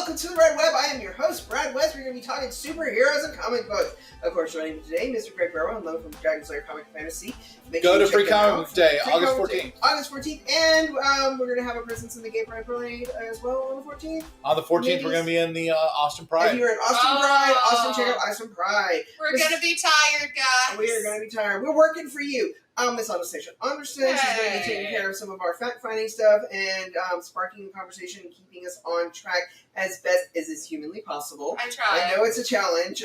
To the Red Web. I am your host, Brad West. We're going to be talking superheroes and comic books. Of course, joining me today, Mr. Greg Barrow, and Lowe from Dragon Slayer Comic Fantasy. Go to Free Comic Book Day, August 14th. August 14th, and we're going to have a presence in the Gay Pride Parade as well on the 14th. On the 14th, we're going to be in the Austin Pride. If you're in Austin Pride, check out Austin Pride. We're going to be tired, guys. We are going to be tired. We're working for you. Miss Anastasia Anderson, she's going to be taking care of some of our fact-finding stuff and sparking the conversation and keeping us on track as best as is humanly possible. I try. I know it's a challenge.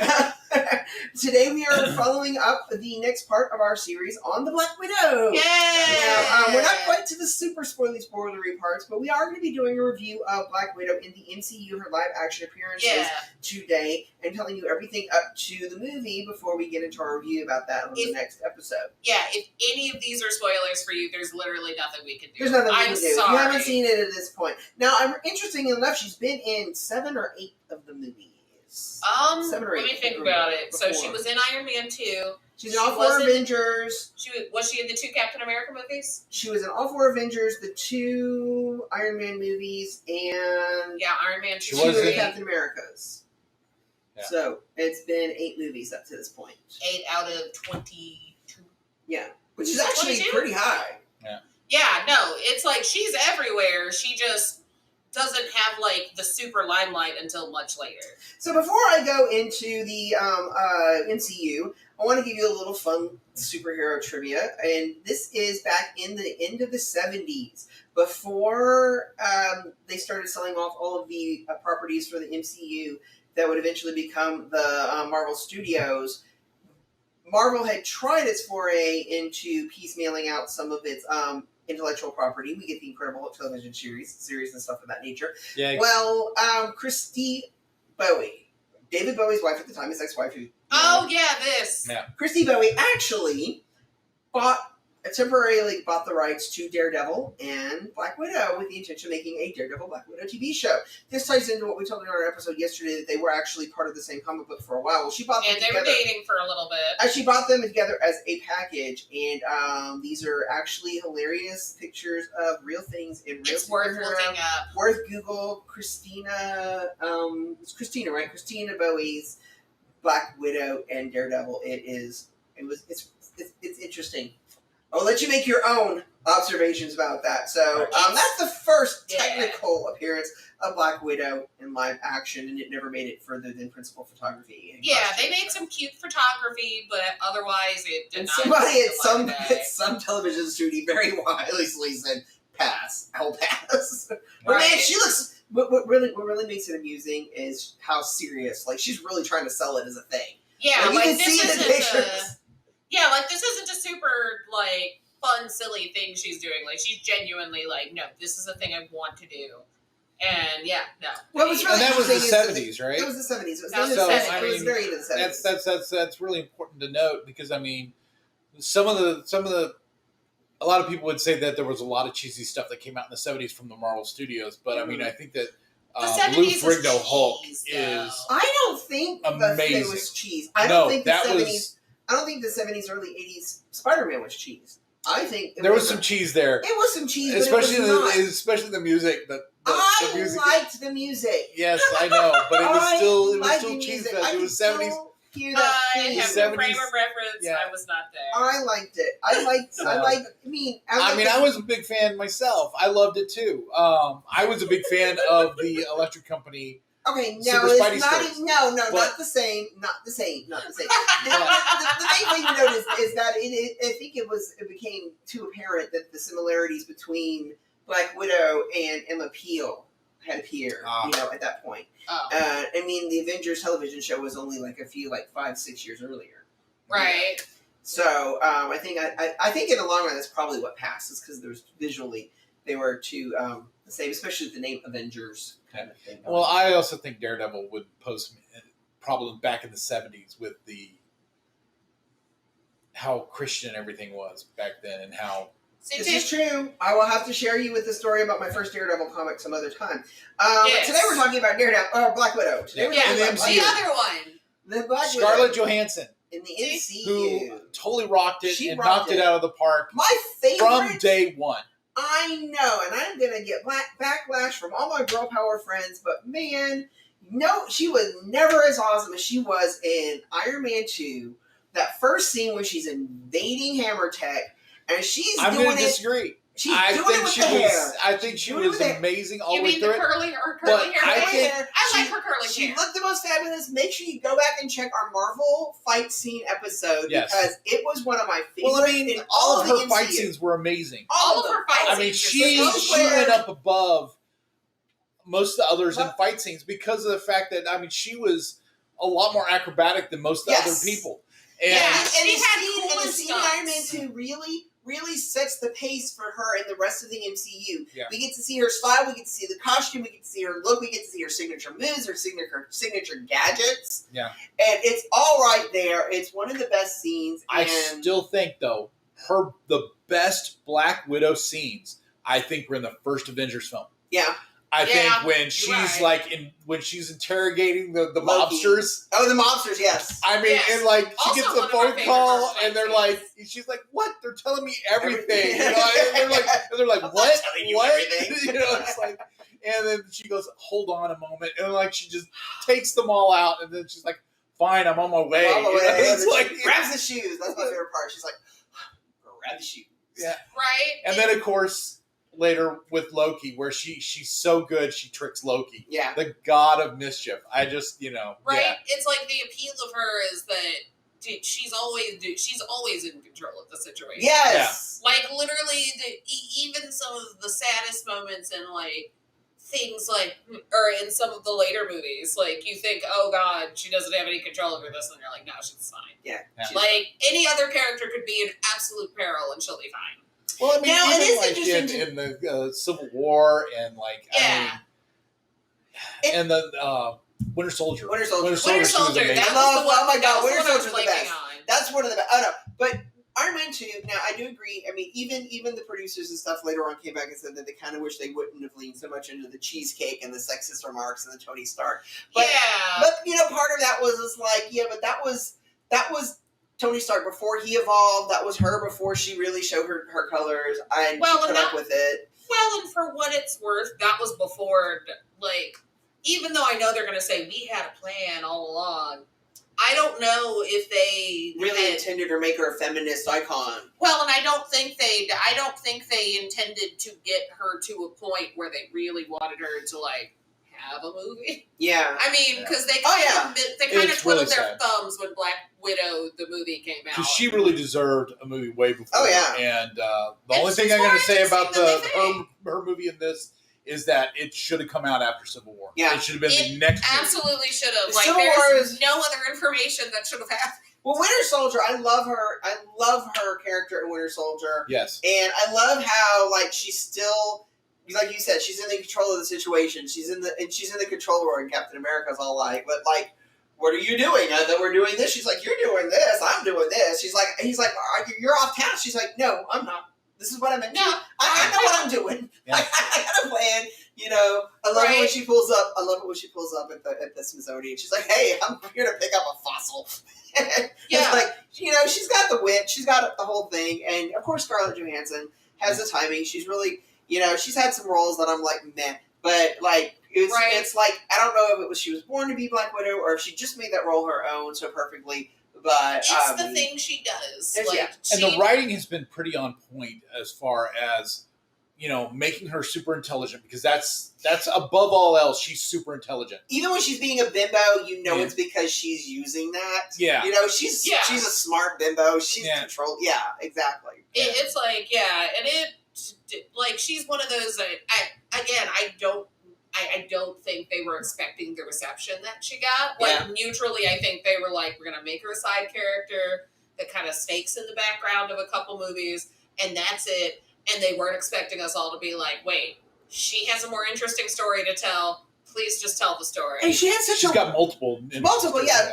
Today we are following up the next part of our series on the Black Widow. Yay! Now, we're not quite to the super spoilery parts, but we are going to be doing a review of Black Widow in the MCU, her live-action appearances today, and telling you everything up to the movie before we get into our review about that on the next episode. Yeah, if any of these are spoilers for you, there's literally nothing we can do. There's nothing we can do. Sorry. You haven't seen it at this point. Now, interestingly enough, she's been in 7 or 8 of the movies. 7 or 8. Let me think about it. Before. So she was in Iron Man 2. She's in all 4 Avengers. Was she in the 2 Captain America movies? She was in all 4 Avengers, the 2 Iron Man movies, and Iron Man 2. She was in Captain Americas. Yeah. So it's been 8 movies up to this point. 8 out of 22. Yeah, which is actually 22? Pretty high. Yeah, no, it's like she's everywhere. She just doesn't have like the super limelight until much later. So before I go into the MCU, I want to give you a little fun superhero trivia, and this is back in the end of the 70s, before they started selling off all of the properties for the MCU that would eventually become the Marvel Studios. Marvel had tried its foray into piecemealing out some of its intellectual property. We get the Incredible Hulk television series and stuff of that nature. Yeah. Well, Christy Bowie, David Bowie's wife at the time, his ex-wife. Christy Bowie actually temporarily bought the rights to Daredevil and Black Widow with the intention of making a Daredevil Black Widow TV show. This ties into what we told in our episode yesterday, that they were actually part of the same comic book for a while. Well, she bought them together. And they were dating for a little bit. She bought them together as a package, and these are actually hilarious pictures of real things in real. It's worth looking up. Worth Google. Christina, it's Christina, right? Christina Bowie's Black Widow and Daredevil. It's interesting. I'll let you make your own observations about that. So that's the first technical appearance of Black Widow in live action, and it never made it further than principal photography. They made some cute photography, but otherwise it did not. Somebody at some television studio very wisely said, "Pass, I'll pass." But man, she looks. What really makes it amusing is how serious. Like, she's really trying to sell it as a thing. Yeah, like, you can see the pictures. Yeah, like, this isn't a super, like, fun, silly thing she's doing. Like, she's genuinely like, no, this is a thing I want to do. And, no. Well, and that was the 70s, right? That was the 70s. It was very into the 70s. That's really important to note, because, I mean, a lot of people would say that there was a lot of cheesy stuff that came out in the 70s from the Marvel Studios, but, I mean, I think that Lou Ferrigno Hulk is I don't think amazing. It was cheese. I don't think the 70s, early 80s Spider-Man was cheese. I think there was some cheese there. It was some cheese, especially especially the music. I liked the music. Yes, I know, but it was still cheese. It was 70s. I have no frame of reference. Yeah. I was not there. I liked it. I was a big fan myself. I loved it too. I was a big fan of the Electric Company. Okay, no, it's not the same. Not the same. The main thing to note is that I think it became too apparent that the similarities between Black Widow and Emma Peel had appeared, at that point. The Avengers television show was only 5-6 years earlier. Right. So I think in the long run that's probably what passes, because there's visually they were too the same, especially with the name Avengers kind of thing. Well, I also think Daredevil would pose problems back in the 70s with the how Christian everything was back then, and how This is true. I will have to share you with the story about my first Daredevil comic some other time. Yes. Today we're talking about Daredevil, or Black Widow. Today we're talking the about MCU. The other one. The Black Scarlett Widow Johansson, in the MCU. who totally rocked it She and rocked knocked it it. out of the park My favorite from day one. I know, and I'm gonna get backlash from all my girl power friends, but man, no, she was never as awesome as she was in Iron Man 2. That first scene where she's invading Hammer Tech, and she's I'm doing going to it. disagree. She's I doing think it with she the was. hair. I think she doing it was with it. amazing all You the way mean through the it. curly But hair? I think I like her curly She hair. looked the most fabulous. Make sure you go back and check our Marvel fight scene episode Yes. because it was one of my favorites. Well, I mean, in all of the her fight MCU. scenes were amazing. All of her fight I mean, scenes she are so went up above most of the others in Well- fight scenes because of the fact that she was a lot more acrobatic than most of the Yes. other people. And Yeah. And She the had scene, cool and the scene in Iron Man stunts. 2 really sets the pace for her and the rest of the MCU. Yeah. We get to see her style, we get to see the costume, we get to see her look, we get to see her signature moves, her signature gadgets. Yeah. And it's all right there. It's one of the best scenes. I and still think, though, the best Black Widow scenes, I think, were in the first Avengers film. yeah. I Yeah, think when she's right. when she's interrogating the Loki. mobsters. Oh, the mobsters, yes. I mean, Yes. and like she Also gets one a of my phone favorite call, Marvel and they're fight like, scenes. she's like, "What? They're telling me everything." Everything. You know, and they're like, I'm not "What? telling you What?" everything. You know, it's like, and then she goes, "Hold on a moment," and like she just takes them all out, and then she's like, "Fine, I'm on my way." All the You know, way. it's like, She grabs the shoes. That's my favorite part. She's like, grab the shoes. yeah. Right? And then of course later with Loki, where she's so good, she tricks Loki, Yeah. the god of mischief. I just Right? yeah. It's like the appeal of her is that she's always in control of the situation. Yes. Like literally, even some of the saddest moments in like things like, or in some of the later movies, like you think, oh god, she doesn't have any control over this, and you're like, no, she's fine. Yeah. Yeah. She's- Like any other character could be in absolute peril, and she'll be fine. Well, I mean, Now, it even is like interesting in the Civil War and like Yeah. and the Winter Soldier. Winter Soldier. Winter she was Soldier. amazing. That I was love- the one. oh my that God, was Winter the one I was Soldier's the blanking best. on. That's one of the best. Oh no, but Iron Man 2. Now I do agree. I mean, even the producers and stuff later on came back and said that they kind of wish they wouldn't have leaned so much into the cheesecake and the sexist remarks and the Tony Stark. But yeah. but part of that was just like but that was Tony Stark before he evolved. That was her before she really showed her colors and Well, she and put up that- with it. Well, and for what it's worth, that was before, like, even though I know they're going to say we had a plan all along, I don't know if they Really had, intended to make her a feminist icon. well, and I don't think they intended to get her to a point where they really wanted her to like have a movie. Yeah. I mean, because they Oh, kind of It's twiddled really their sad. thumbs when Black Widow the movie came out. Because she really deserved a movie way before. Oh, yeah. And the And only thing she's I'm going more to say about interesting than they think. her movie in this is that it should have come out after Civil War. Yeah. It should have been the It next movie. absolutely should have. Like, Civil War there's is- no other information that should have happened. Well, Winter Soldier, I love her. I love her character in Winter Soldier. Yes. And I love how she's still, like you said, she's in the control of the situation. She's in the control room, and Captain America's all like, but like, what are you doing? I thought we're doing this. She's like, you're doing this. I'm doing this. He's like, you're off town. She's like, no, I'm not. This is what I'm meant to do. No, I know what I'm doing. Yeah. I got a plan. I love it when Right. she pulls up. I love it when she pulls up at the Smithsonian. She's like, hey, I'm here to pick up a fossil. Yeah. It's like, she's got the wit, she's got the whole thing, and of course Scarlett Johansson has the timing. She's really, she's had some roles that I'm like, meh, but like, Right. it's like, I don't know if it was she was born to be Black Widow or if she just made that role her own so perfectly, but It's the thing she does. it's- Like, yeah. And she, the writing has been pretty on point as far as, making her super intelligent, because that's above all else, she's super intelligent. Even when she's being a bimbo, Yeah. it's because she's using that. Yeah. She's Yeah. she's a smart bimbo. She's Yeah. controlled. Yeah, exactly. it's like, yeah, and like, she's one of those that, I don't think they were expecting the reception that she got. Like, Yeah. neutrally, I think they were like, we're going to make her a side character that kind of stakes in the background of a couple movies, and that's it. And they weren't expecting us all to be like, wait, she has a more interesting story to tell. Please just tell the story. And she had such She's got multiple,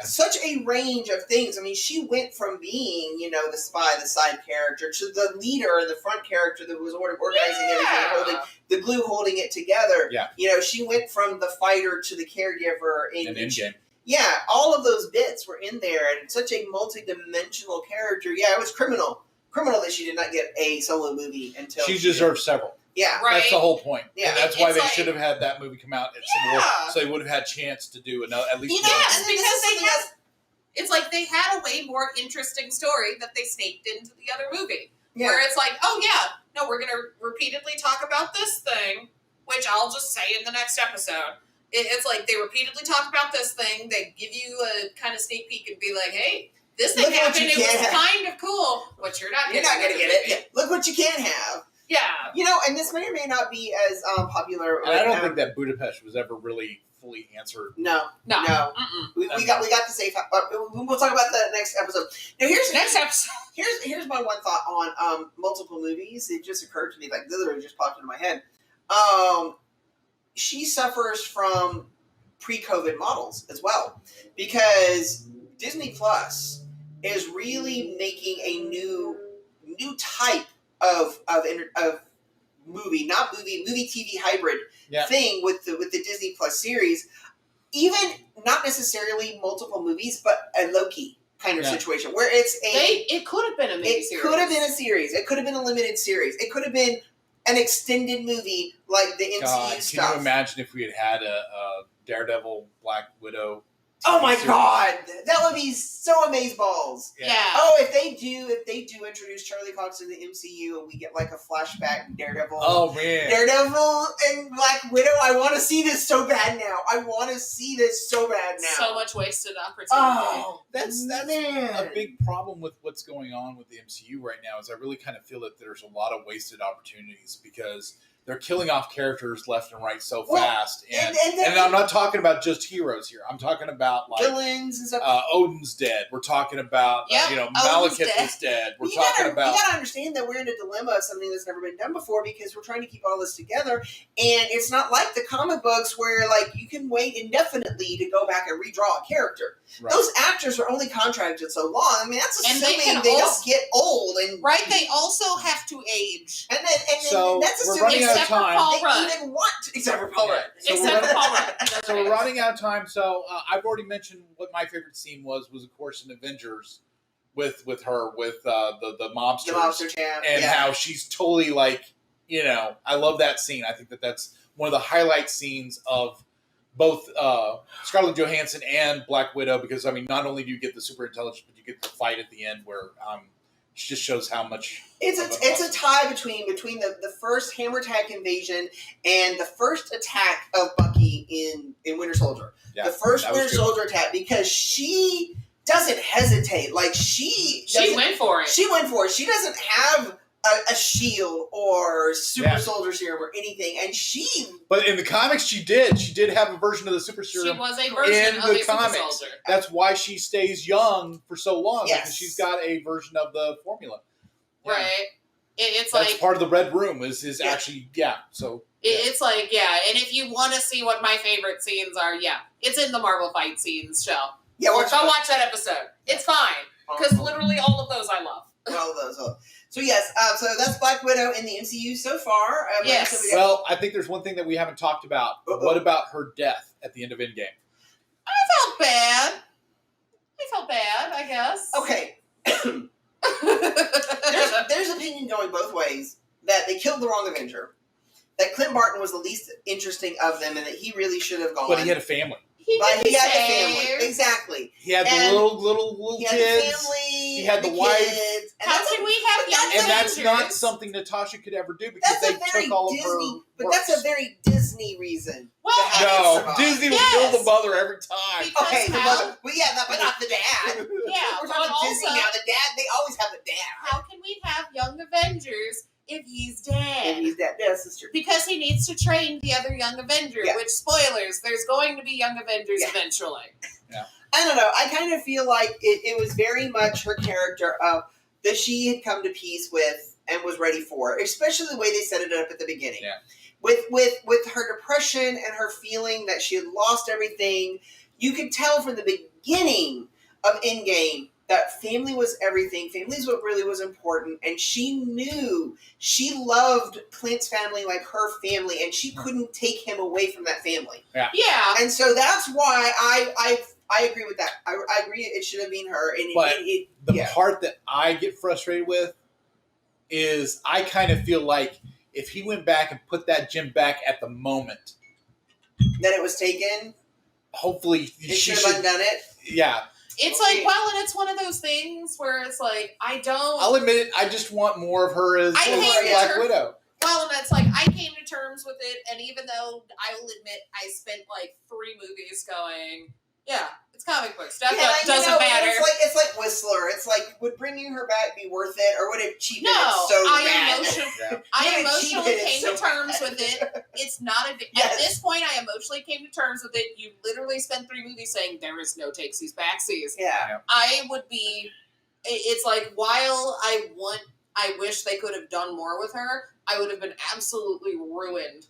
such a range of things. I mean, she went from being, the spy, the side character, to the leader, the front character that was organizing everything, the glue holding it together. Yeah. She went from the fighter to the caregiver in Endgame. Yeah, all of those bits were in there, and such a multi-dimensional character. Yeah, it was criminal that she did not get a solo movie until she deserved several. Yeah, right. That's the whole point. Yeah, and that's why they should have had that movie come out at Civil War, so they would have had a chance to do at least. Yes, because it's like they had a way more interesting story that they snaked into the other movie. Yeah. Where it's like, oh yeah, no, we're going to repeatedly talk about this thing, which I'll just say in the next episode. It's like they repeatedly talk about this thing. They give you a kind of sneak peek and be like, hey, this thing happened. It was kind of cool, but you're not going to get it. Yeah. Look what you can have. Yeah. And this may or may not be as popular. And I don't think that Budapest was ever really fully answered. No. We got the safe. We'll talk about that next episode. Now here's my one thought on multiple movies. It just occurred to me, like literally just popped into my head. She suffers from pre-COVID models as well, because Disney Plus is really making a new type of movie TV hybrid thing with the Disney Plus series. Even not necessarily multiple movies, but a Loki kind of situation where it could have been a mini series. It could have been a series. It could have been a limited series. It could have been an extended movie like the MCU stuff. Can you imagine if we had a Daredevil, Black Widow? Oh my God, that would be so amazeballs. Yeah. Oh, if they do introduce Charlie Cox in the MCU and we get like a flashback Daredevil. Oh man. Daredevil and Black Widow. I want to see this so bad now. So much wasted opportunity. Oh, that's a big problem with what's going on with the MCU right now. Is I really kind of feel that there's a lot of wasted opportunities because they're killing off characters left and right so fast, and I'm not talking about just heroes here. I'm talking about like villains and stuff. Odin's dead. We're talking about Malekith is dead. You gotta understand that we're in a dilemma of something that's never been done before because we're trying to keep all this together, and it's not like the comic books where like you can wait indefinitely to go back and redraw a character. Right. Those actors are only contracted so long. I mean, that's assuming they don't get old and they also have to age, and that's assuming. Except for Paul Rudd. Except for Paul Rudd. So we're running out of time. So I've already mentioned what my favorite scene was of course in Avengers with the mobsters. The mobster champ. And how she's totally like, I love that scene. I think that's one of the highlight scenes of both Scarlett Johansson and Black Widow, because I mean, not only do you get the super intelligence, but you get the fight at the end where it just shows how much it's a tie between the first Hammer Tech invasion and the first attack of Bucky in Winter Soldier. Yeah, the first Winter Soldier attack, because she doesn't hesitate. Like she went for it. She went for it. She doesn't have a shield or super soldier serum or anything, and But in the comics, she did have a version of the super serum. She was a version of the comics. Super soldier. That's why she stays young for so long, because she's got a version of the formula. Yeah. Right. It's that's part of the Red Room is actually So it's like and if you want to see what my favorite scenes are, it's in the Marvel fight scenes show. Yeah, go watch that episode. It's fine because literally all of those I love. All of those. So yes, so that's Black Widow in the MCU so far. Yes. Well, I think there's one thing that we haven't talked about. What about her death at the end of Endgame? I felt bad, I guess. Okay. there's opinion going both ways that they killed the wrong Avenger, that Clint Barton was the least interesting of them, and that he really should have gone. But he had a family. He had a family. Exactly. He had the little he kids. He had the family. He had the wife. Kids, how can we have young And that's not something Natasha could ever do because they took all Disney, of her. But that's a very Disney reason. Well, Disney would kill the mother every time. Okay, the mother. Well, but not the dad. Yeah, we're talking Disney now. The dad. They always have the dad. How can we have young Avengers if he's dead? If he's dead, yes, that's true. Because he needs to train the other young Avenger. Which, spoilers, there's going to be young Avengers eventually. Yeah. I don't know. I kind of feel like it was very much her character that she had come to peace with and was ready for, especially the way they set it up at the beginning. Yeah. with her depression and her feeling that she had lost everything. You could tell from the beginning of Endgame that family was everything. Family is what really was important. And she knew she loved Clint's family like her family, and she couldn't take him away from that family. Yeah. And so that's why I agree with that. I agree it should have been her. And But the part that I get frustrated with is I kind of feel like if he went back and put that gem back at the moment, that it was taken, hopefully it should have undone it. Yeah. It's like, well, and it's one of those things where it's like, I'll admit it, I just want more of her as Black Widow. Well, and it's like, I came to terms with it, and even though I will admit I spent like 3 movies going, yeah, it's comic books. That doesn't matter. It's like Whistler. It's like, would bringing her back be worth it, or would it cheapen it so bad? I emotionally came to terms with it. It's not at this point. I emotionally came to terms with it. You literally spent 3 movies saying there is no takesies backsies. Yeah, I would be. It's like, while I wish they could have done more with her, I would have been absolutely ruined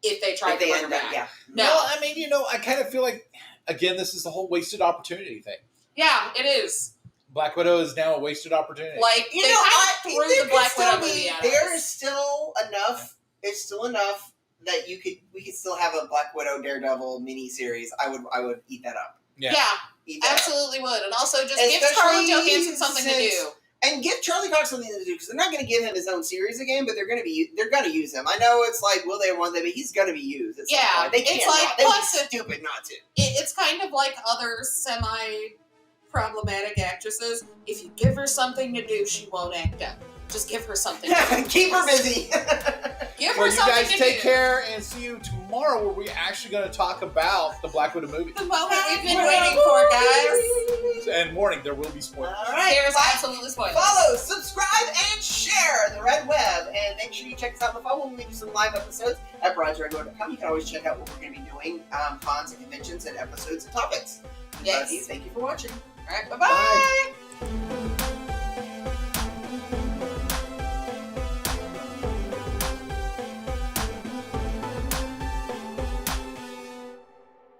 if they tried to bring her back. Yeah. No, well, I mean, I kind of feel like, again, this is the whole wasted opportunity thing. Yeah, it is. Black Widow is now a wasted opportunity. Like, they kind of threw the Black Widow movie at us. There is still enough. It's still enough that we could still have a Black Widow Daredevil miniseries. I would eat that up. Yeah, absolutely would. And also just give Scarlett Johansson something to do. And give Charlie Cox something to do, because they're not going to give him his own series again, but they're going to use him. I know it's like, will they or won't they, but he's going to be used at some point. They can't. They'd be stupid not to. It's kind of like other semi-problematic actresses. If you give her something to do, she won't act up. Just give her something to do. Keep her busy. Give her something to do. You guys take care, and see you tomorrow, where we're actually going to talk about the Black Widow movie. The moment we've been waiting for, guys. And warning, there will be spoilers. All right. There's absolutely spoilers. Follow, subscribe, and share the Red Web. And make sure you check us out on the phone when we do some live episodes at broadsredweb.com. You can always check out what we're going to be doing, cons and conventions and episodes and topics. Yes. Thank you for watching. All right, bye-bye. Bye.